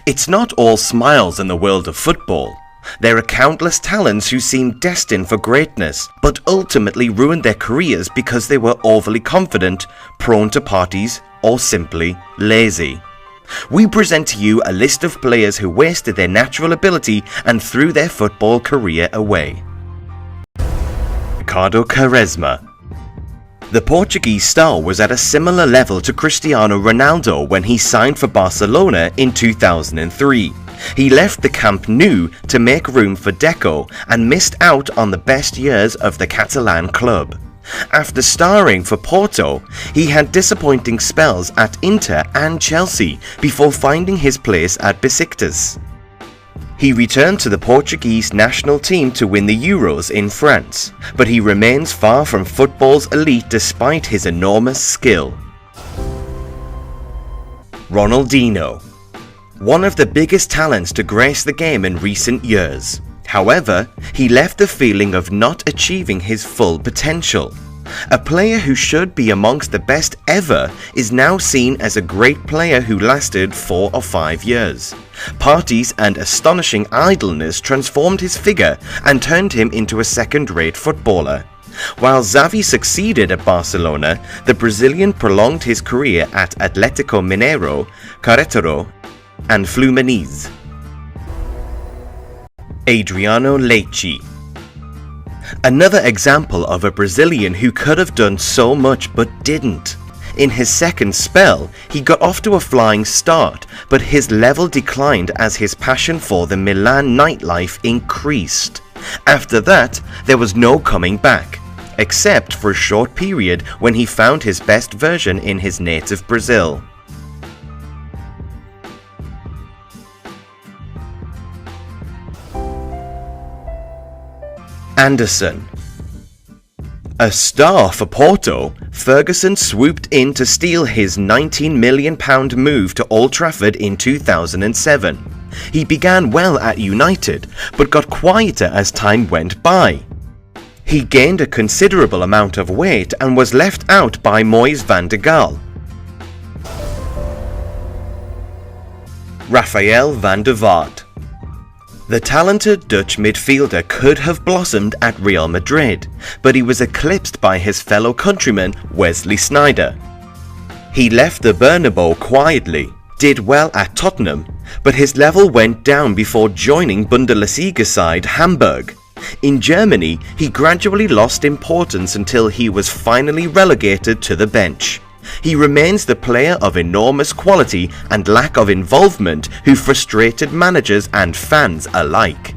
It's not all smiles in the world of football. There are countless talents who seem destined for greatness, but ultimately ruined their careers because they were overly confident, prone to parties, or simply lazy. We present to you a list of players who wasted their natural ability and threw their football career away. Ricardo Quaresma. The Portuguese star was at a similar level to Cristiano Ronaldo when he signed for Barcelona in 2003. He left the Camp Nou to make room for Deco and missed out on the best years of the Catalan club. After starring for Porto, he had disappointing spells at Inter and Chelsea before finding his place at Besiktas. He returned to the Portuguese national team to win the Euros in France, but he remains far from football's elite despite his enormous skill. Ronaldinho. One of the biggest talents to grace the game in recent years. However, he left the feeling of not achieving his full potential. A player who should be amongst the best ever is now seen as a great player who lasted 4 or 5 years. Parties and astonishing idleness transformed his figure and turned him into a second-rate footballer. While Xavi succeeded at Barcelona, the Brazilian prolonged his career at Atlético Mineiro, Querétaro, and Fluminense. Adriano Leite. Another example of a Brazilian who could have done so much but didn't. In his second spell, he got off to a flying start, but his level declined as his passion for the Milan nightlife increased. After that, there was no coming back, except for a short period when he found his best version in his native Brazil. Anderson. A star for Porto, Ferguson swooped in to steal his £19 million move to Old Trafford in 2007. He began well at United, but got quieter as time went by. He gained a considerable amount of weight and was left out by Moyes van der Gaal. Rafael van der Vaart. The talented Dutch midfielder could have blossomed at Real Madrid, but he was eclipsed by his fellow countryman Wesley Sneijder. He left the Bernabeu quietly, did well at Tottenham, but his level went down before joining Bundesliga side Hamburg. In Germany, he gradually lost importance until he was finally relegated to the bench. He remains the player of enormous quality and lack of involvement who frustrated managers and fans alike.